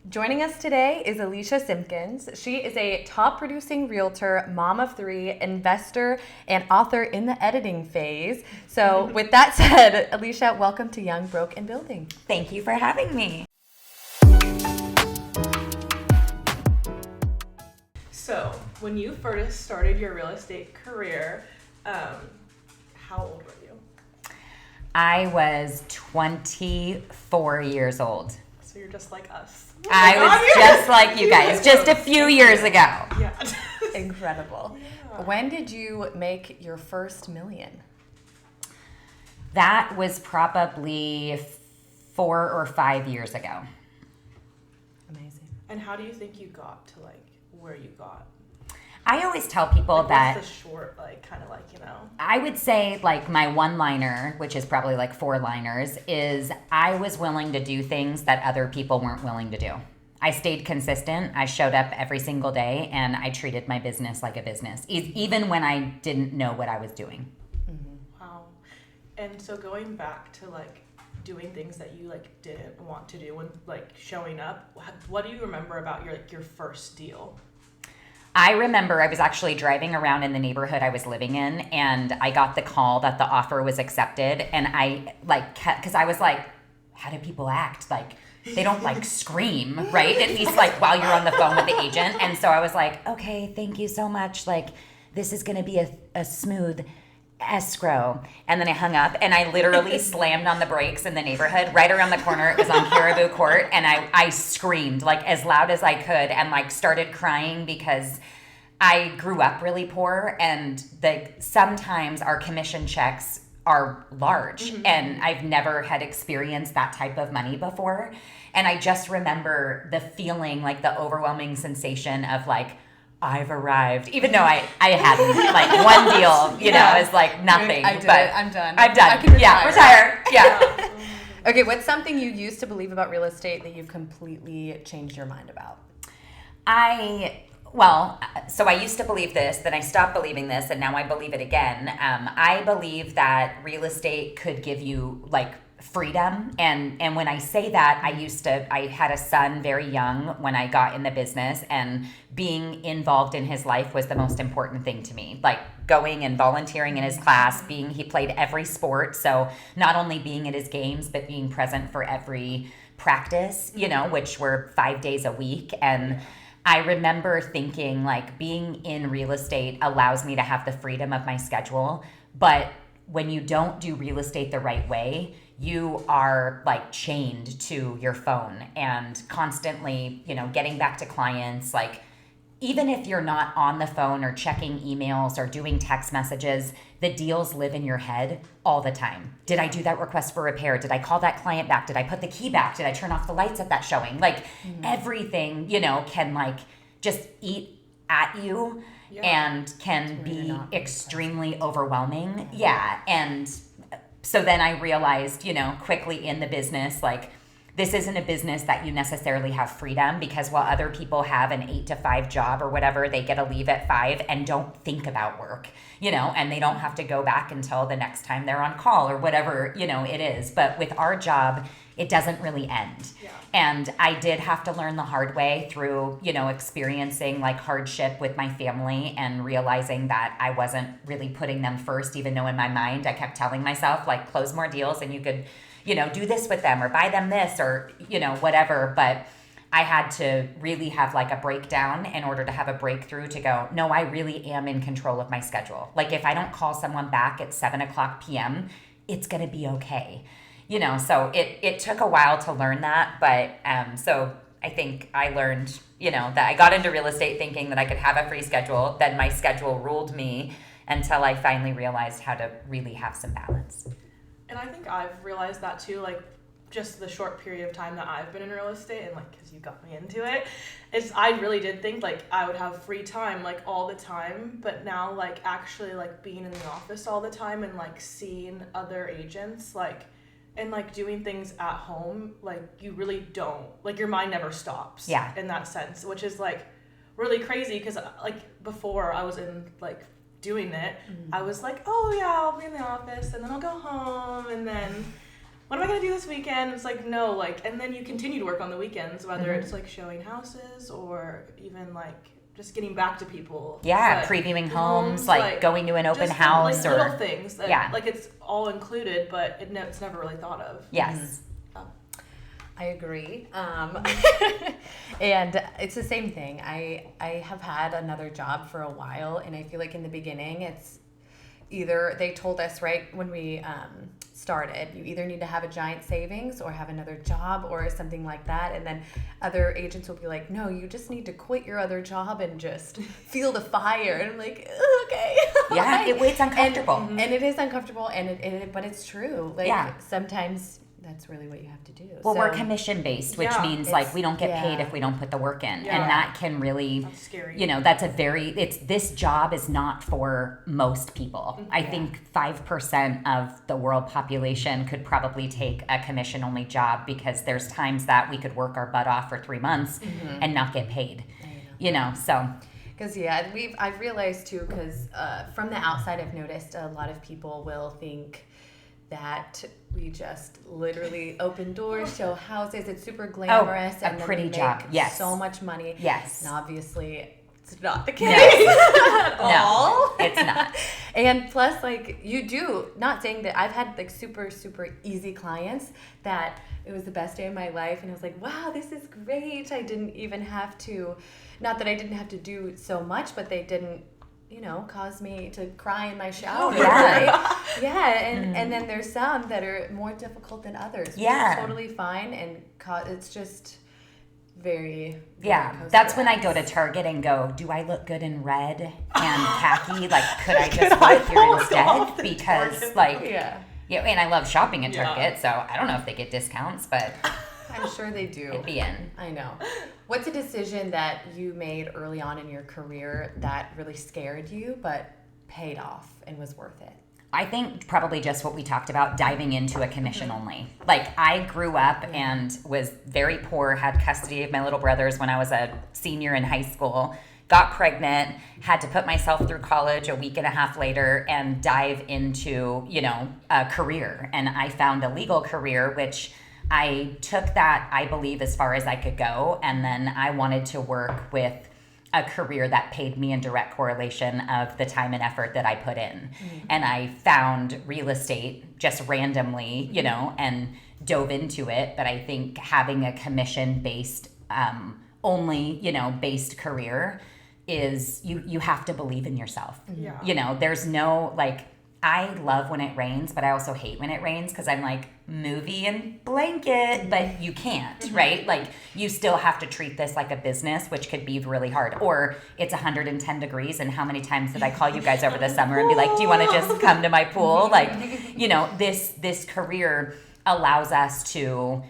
Joining us today is Alisha Simpkins. She is a top producing realtor, mom of three, investor, and author in the editing phase. So with that said, Alisha, welcome to Young, Broke, and Building. Thank you for having me. So, when you first started your real estate career, how old were you? I was 24 years old. So you're just like us. I was just like you guys, just a few years ago. Yeah. Incredible. Yeah. When did you make your first million? That was probably 4 or 5 years ago. Amazing. And how do you think you got to where you got? I always tell people that what's the short, I would say my one-liner, which is probably 4 liners, is I was willing to do things that other people weren't willing to do. I stayed consistent. I showed up every single day, and I treated my business like a business, even when I didn't know what I was doing. Mm-hmm. Wow. And so going back to doing things that you didn't want to do and showing up, what do you remember about your first deal? I remember I was actually driving around in the neighborhood I was living in, and I got the call that the offer was accepted, and I because I was like, how do people act? They don't scream, right? At least while you're on the phone with the agent. And so I was like, okay, thank you so much. This is going to be a smooth escrow. And then I hung up, and I literally slammed on the brakes in the neighborhood right around the corner. It was on Caribou Court, and I screamed as loud as I could and started crying because I grew up really poor, and sometimes our commission checks are large, mm-hmm. and I've never had experienced that type of money before. And I just remember the feeling, the overwhelming sensation of I've arrived, even though I hadn't. One deal, you know, is nothing. I did but it. I'm done. I'm done. I can retire. Retire. Yeah. Okay, what's something you used to believe about real estate that you've completely changed your mind about? So I used to believe this, then I stopped believing this, and now I believe it again. I believe that real estate could give you freedom, and when I say that, I had a son very young when I got in the business, and being involved in his life was the most important thing to me. Going and volunteering in his class, he played every sport, so not only being at his games, but being present for every practice, which were 5 days a week. And I remember thinking being in real estate allows me to have the freedom of my schedule, but when you don't do real estate the right way, you are chained to your phone and constantly, getting back to clients. Even if you're not on the phone or checking emails or doing text messages, the deals live in your head all the time. Did I do that request for repair? Did I call that client back? Did I put the key back? Did I turn off the lights at that showing? Everything, can just eat at you, and can be extremely overwhelming. Yeah. And so then I realized, quickly in the business, this isn't a business that you necessarily have freedom, because while other people have an 8 to 5 job or whatever, they get to leave at 5 and don't think about work, and they don't have to go back until the next time they're on call or whatever, it is. But with our job, it doesn't really end. Yeah. And I did have to learn the hard way through, experiencing hardship with my family and realizing that I wasn't really putting them first, even though in my mind I kept telling myself close more deals and you could, do this with them or buy them this or, whatever. But I had to really have a breakdown in order to have a breakthrough to go, no, I really am in control of my schedule. If I don't call someone back at 7:00 p.m., it's going to be okay. So it took a while to learn that. But so I think I learned, that I got into real estate thinking that I could have a free schedule. Then my schedule ruled me until I finally realized how to really have some balance. And I think I've realized that too, just the short period of time that I've been in real estate, and because you got me into it, is I really did think I would have free time all the time. But now actually being in the office all the time and seeing other agents and doing things at home, you really don't, your mind never stops. Yeah. In that sense, which is really crazy, because before I was in doing it, I was oh yeah, I'll be in the office and then I'll go home, and then what am I gonna do this weekend? It's like, no, like, and then you continue to work on the weekends, whether Mm-hmm. it's like showing houses or even like just getting back to people. Yeah, But previewing homes, like going to an open just house like or little things that yeah. like it's all included, but it's never really thought of. Yes. I agree. And it's the same thing. I have had another job for a while, and I feel like in the beginning, it's either they told us right when we started, you either need to have a giant savings or have another job or something like that. And then other agents will be like, no, you just need to quit your other job and just feel the fire. And I'm like, okay. Yeah, it's uncomfortable. And it is uncomfortable, and but it's true. Like Yeah. sometimes that's really what you have to do. Well, So- we're commission based, which Yeah, means like we don't get paid yeah. if we don't put the work in. Yeah. And that can really, That's scary. you know, this job is not for most people. I think 5% of the world population could probably take a commission only job because there's times that we could work our butt off for 3 months and not get paid, you know, so. Because I've realized too, because from the outside I've noticed a lot of people will think that we just literally open doors, show houses, it's super glamorous, a and then pretty we job, make yes. so much money. Yes. And obviously it's not the case No. at all. No, it's not. And plus, like, you do, not saying that I've had like super, super easy clients that it was the best day of my life, and I was like, wow, this is great. I didn't even have to, not that I didn't have to do so much, but they didn't, you know, cause me to cry in my shower. Yeah. Right? Yeah, and then there's some that are more difficult than others. Which Yeah. is totally fine, and it's just very Yeah, roller that's coaster when I go to esque. Target and go, do I look good in red and khaki? Like, could I just Could I work pull here it off instead? the Because, Target? like, Yeah, and I love shopping at Yeah. Target, so I don't know if they get discounts, but I'm sure they do. it'd be in. I know. What's a decision that you made early on in your career that really scared you but paid off and was worth it? I think probably just what we talked about, diving into a commission only. Like, I grew up and was very poor, had custody of my little brothers when I was a senior in high school, got pregnant, had to put myself through college a week and a half later and dive into, you know, a career. And I found a legal career, which I took that, I believe, as far as I could go. And then I wanted to work with a career that paid me in direct correlation of the time and effort that I put in. And I found real estate just randomly, you know, and dove into it. But I think having a commission based, only, you know, based career is you have to believe in yourself. Yeah. You know, there's no, like, I love when it rains, but I also hate when it rains because I'm like, movie and blanket, but you can't, right? Like, you still have to treat this like a business, which could be really hard. Or it's 110 degrees, and how many times did I call you guys over the summer and be like, do you want to just come to my pool? Like, you know, this career allows us to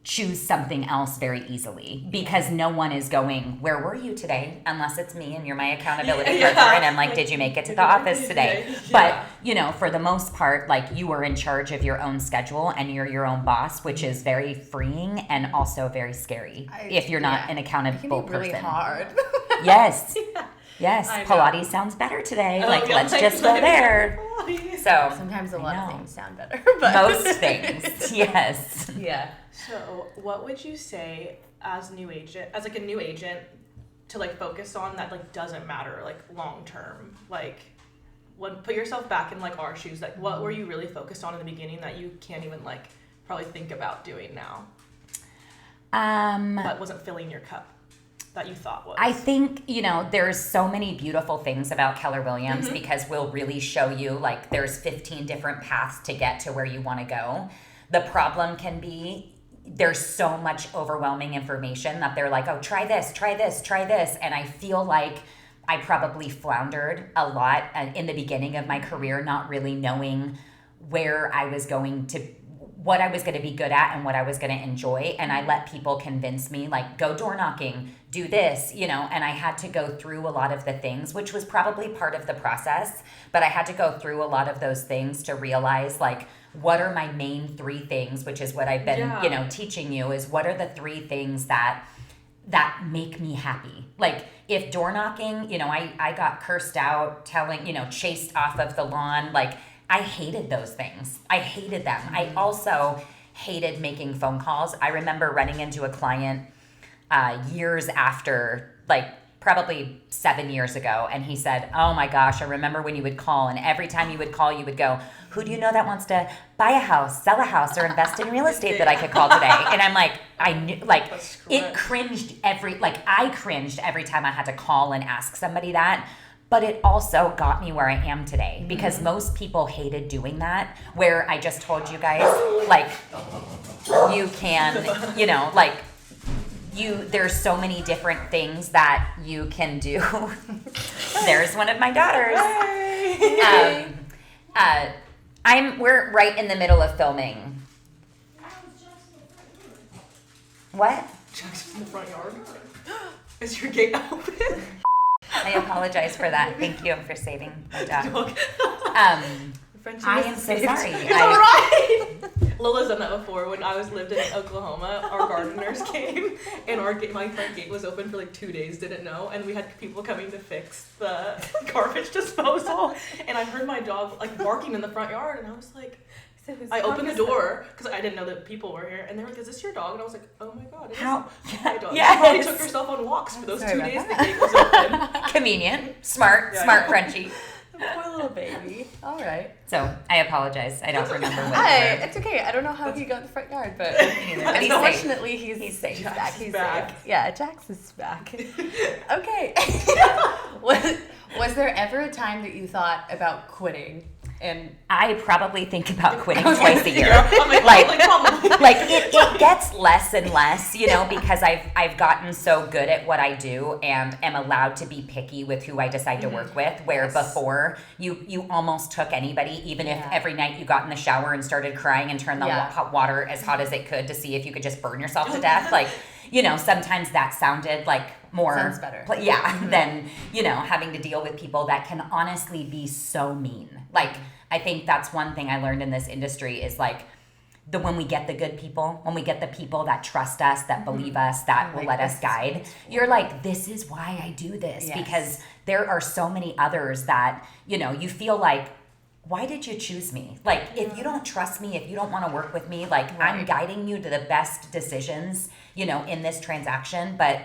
choose something else very easily because no one is going, where were you today? Unless it's me and you're my accountability partner and I'm like, did you make it to the office today? Yeah. But, you know, for the most part, like, you are in charge of your own schedule and you're your own boss, which is very freeing and also very scary if you're not an It accountable can be really person. hard. Yes. Yes. I know. Pilates sounds better today. Oh, Like, yeah, let's like, just go there. So Sometimes a lot I of know. things sound better, but most things. Yes. Yeah. So, what would you say as a new agent, to like focus on that like doesn't matter like long term? Like, put yourself back in like our shoes. Like, what were you really focused on in the beginning that you can't even like probably think about doing now? That wasn't filling your cup that you thought was. I think, you know, there's so many beautiful things about Keller Williams because we'll really show you, like, there's 15 different paths to get to where you want to go. The problem can be there's so much overwhelming information that they're like, oh, try this, try this, try this. And I feel like I probably floundered a lot in the beginning of my career, not really knowing where I was going to, what I was going to be good at and what I was going to enjoy. And I let people convince me, like, go door knocking, do this, you know, and I had to go through a lot of the things, which was probably part of the process, but I had to go through a lot of those things to realize, like, what are my main 3 things, which is what I've been, you know, teaching you, is what are the 3 things that make me happy. Like, if door knocking, you know, I got cursed out, chased off of the lawn, like, I hated those things. I hated them. I also hated making phone calls. I remember running into a client years after, like probably 7 years ago, and he said, "Oh my gosh, I remember when you would call, and every time you would call, you would go, 'Who do you know that wants to buy a house, sell a house, or invest in real estate that I could call today?'" And I'm like, I knew, like, I cringed every time I had to call and ask somebody that. But it also got me where I am today, because most people hated doing that, where I just told you guys, like, you can, you know, like, there's so many different things that you can do. There's one of my daughters. We're right in the middle of filming. What? Jack's in the front yard. Is your gate open? I apologize for that. Thank you for saving my dog. I am so sorry. It's alright. Lola's done that before. When I lived in Oklahoma, our gardeners came, and my front gate was open for like 2 days. Didn't know, and we had people coming to fix the garbage disposal. And I heard my dog like barking in the front yard, and I was like, I opened the door because I didn't know that people were here, and they were like, "Is this your dog?" And I was like, "Oh my god, it is my dog." Yes. She probably took herself on walks for those 2 days the gate was open. Convenient, smart Frenchie. Poor little baby. All right. So I apologize. I don't remember what. It's okay. I don't know how he got in the front yard, but But he's fortunately he's safe. He's back. He's back. safe. Yeah, Jax is back. Okay. Was there ever a time that you thought about quitting? And I probably think about quitting twice a year. Probably. Like it gets less and less, you know, because I've gotten so good at what I do and am allowed to be picky with who I decide to work with, where before you almost took anybody, even if every night you got in the shower and started crying and turned the hot water as hot as it could to see if you could just burn yourself to death. Like, you know, sometimes that sounded like more sounds better. Than, you know, having to deal with people that can honestly be so mean. Like, I think that's one thing I learned in this industry is like when we get the good people, when we get the people that trust us, that believe us, that will let us guide, you're like, this is why I do this. Because there are so many others that, you know, you feel like, why did you choose me? Like, if you don't trust me, if you don't want to work with me, like, I'm guiding you to the best decisions, you know, in this transaction. But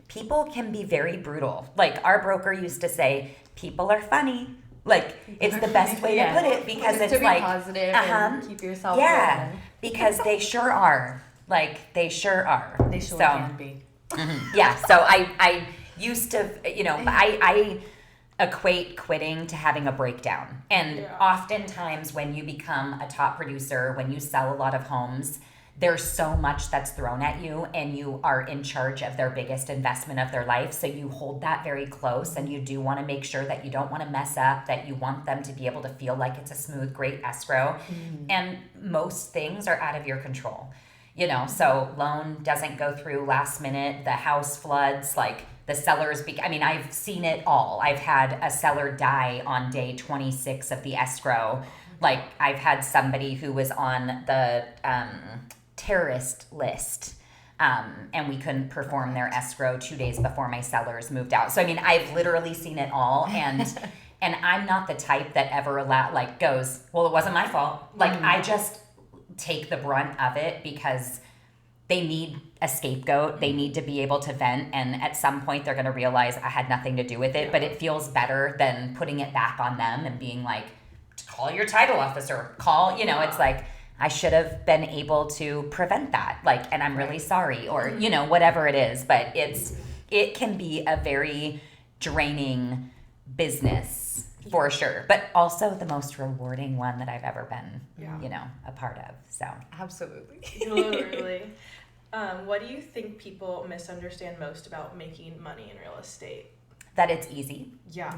people can be very brutal. Like, our broker used to say, people are funny. Like, it's the best way to put it, because it's to be like positive and keep yourself open. Because they sure are. Like, they sure are. They sure can be. Yeah, so I used to, you know, I equate quitting to having a breakdown. And oftentimes when you become a top producer, when you sell a lot of homes, there's so much that's thrown at you, and you are in charge of their biggest investment of their life. So you hold that very close, and you do want to make sure that you don't want to mess up, that you want them to be able to feel like it's a smooth, great escrow. And most things are out of your control. You know, so loan doesn't go through last minute, the house floods, like the sellers, I mean, I've seen it all. I've had a seller die on day 26 of the escrow. Like, I've had somebody who was on the terrorist list, and we couldn't perform their escrow 2 days before my sellers moved out. So, I mean, I've literally seen it all, and I'm not the type that ever goes, well, it wasn't my fault. Like, I just take the brunt of it, because they need a scapegoat. They need to be able to vent, and at some point they're going to realize I had nothing to do with it. But it feels better than putting it back on them and being like, call your title officer, you know, it's like, I should have been able to prevent that, like, and I'm really sorry, or, you know, whatever it is. But it can be a very draining business for sure, but also the most rewarding one that I've ever been, you know, a part of. So Absolutely. Literally. What do you think people misunderstand most about making money in real estate? That it's easy. Yeah.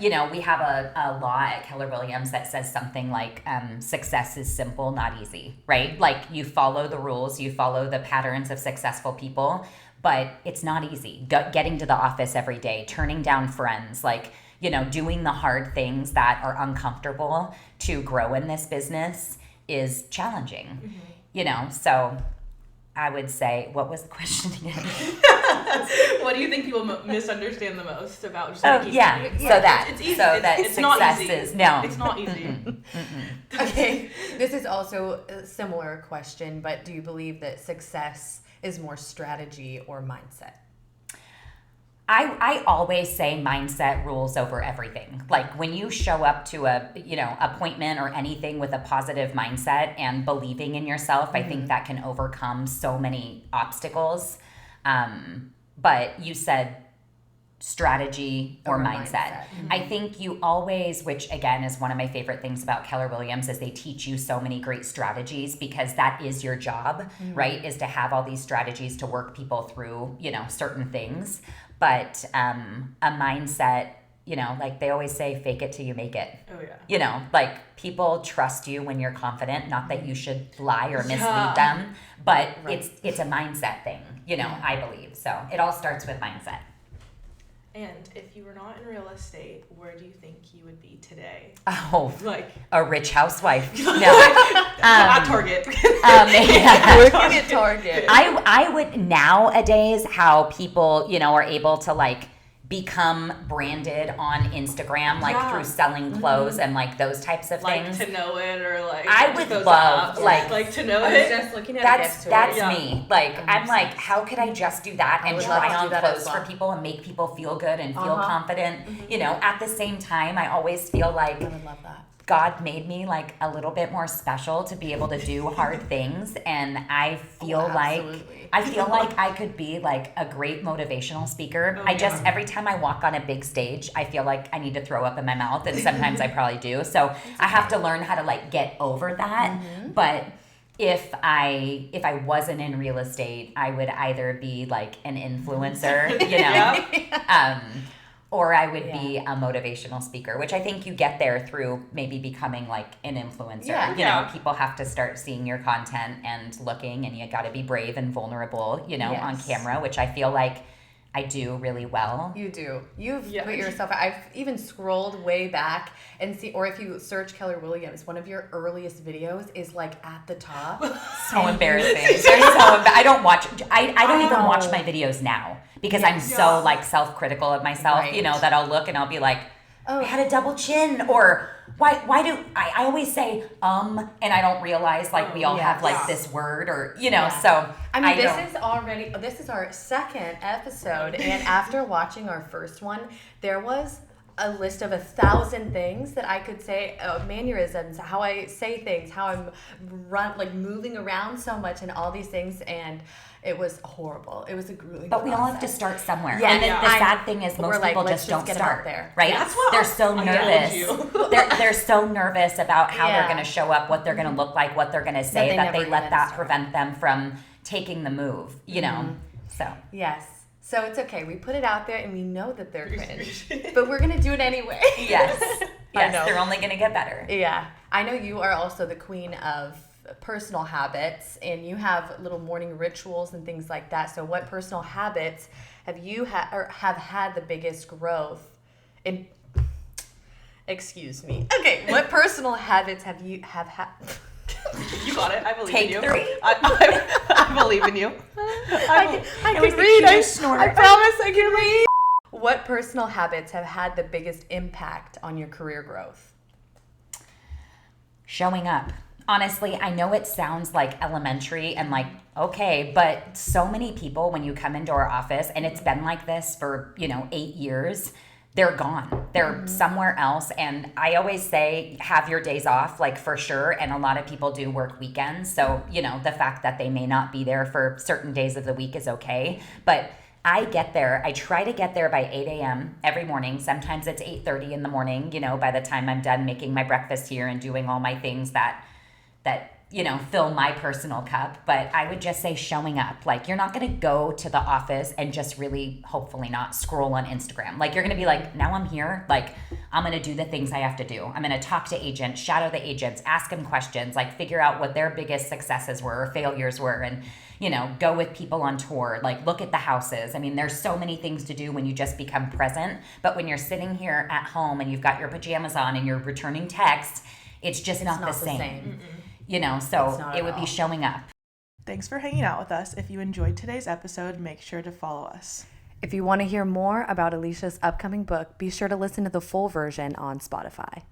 You know, we have a law at Keller Williams that says something like, success is simple, not easy, right? Like, you follow the rules, you follow the patterns of successful people, but it's not easy. Getting to the office every day, turning down friends, like, you know, doing the hard things that are uncomfortable to grow in this business is challenging, you know? So I would say, what was the question again? What do you think people misunderstand the most about just Oh, making yeah. music? So that, it's easy. so that it's not success easy. is, no. It's not easy. Okay, this is also a similar question, but do you believe that success is more strategy or mindset? I always say mindset rules over everything. Like when you show up to a, appointment or anything with a positive mindset and believing in yourself, I think that can overcome so many obstacles. But you said strategy or mindset. I think you always, which again is one of my favorite things about Keller Williams, is they teach you so many great strategies because that is your job, right? Is to have all these strategies to work people through, certain things. But a mindset, like they always say, fake it till you make it. Oh, yeah. Like people trust you when you're confident, not that you should lie or mislead them, but it's a mindset thing, I believe. So it all starts with mindset. And if you were not in real estate, where do you think you would be today? Oh, Like a rich housewife. No. At Target. Yeah. Working at Target. I would nowadays how people, are able to like become branded on Instagram, like through selling clothes and like those types of Like things. to know it or like I would those love apps. like to know I was it. just looking at that's Yeah. me. Like I'm 100%. like, how could I just do that and would love try to do on that clothes as well. for people and make people feel good and feel confident? At the same time, I always feel like I would love that. God made me like a little bit more special to be able to do hard things, and I feel absolutely. like I could be like a great motivational speaker. I just every time I walk on a big stage, I feel like I need to throw up in my mouth, and sometimes I probably do. So I have to learn how to like get over that. But if I wasn't in real estate, I would either be like an influencer, or I would be a motivational speaker, which I think you get there through maybe becoming like an influencer. Yeah. People have to start seeing your content and looking, and you got to be brave and vulnerable, on camera, which I feel like I do really well. You do. You've put yourself. I've even scrolled way back and see, or if you search Keller Williams, one of your earliest videos is like at the top. So embarrassing. I don't watch. I don't even watch my videos now because I'm so like self-critical of myself. Right. That I'll look and I'll be like, I had a double chin, or why do I always say and I don't realize like we all have like this word or so I mean, this is our second episode, and after watching our first one, there was a list of 1,000 things that I could say, mannerisms, how I say things, how I'm moving around so much, and all these things, and it was horrible. It was a grueling But we process. all have to start somewhere. Yeah, and the sad thing is most people let's just don't get start out there. right. That's what they're so I nervous. told you. they're so nervous about how they're Yeah. going to show up, what they're going to look like, what they're going to say, they that they never let even that start. prevent them from taking the move. So Yes. So it's okay. We put it out there, and we know that they're cringe, but we're gonna do it anyway. yes, I know. they're only going to get better. Yeah. I know you are also the queen of personal habits, and you have little morning rituals and things like that. So what personal habits have you have had the biggest growth in? Excuse me. Okay. What personal habits have had? You got it. I believe Take in you. 3. I believe in you. I can read. I promise I can read. What personal habits have had the biggest impact on your career growth? Showing up. Honestly, I know it sounds like elementary and like, okay, but so many people when you come into our office, and it's been like this for, 8 years, they're gone. They're somewhere else. And I always say, have your days off, like for sure. And a lot of people do work weekends. So, the fact that they may not be there for certain days of the week is okay. But I get there. I try to get there by 8 a.m. every morning. Sometimes it's 8:30 in the morning, by the time I'm done making my breakfast here and doing all my things that fill my personal cup. But I would just say showing up. Like, you're not going to go to the office and just really, hopefully not, scroll on Instagram. Like, you're going to be like, now I'm here. Like, I'm going to do the things I have to do. I'm going to talk to agents, shadow the agents, ask them questions, like figure out what their biggest successes were or failures were, and, go with people on tour, like look at the houses. I mean, there's so many things to do when you just become present. But when you're sitting here at home and you've got your pajamas on and you're returning texts, it's just not the same. So It's not it at would be all. showing up. Thanks for hanging out with us. If you enjoyed today's episode, make sure to follow us. If you want to hear more about Alisha's upcoming book, be sure to listen to the full version on Spotify.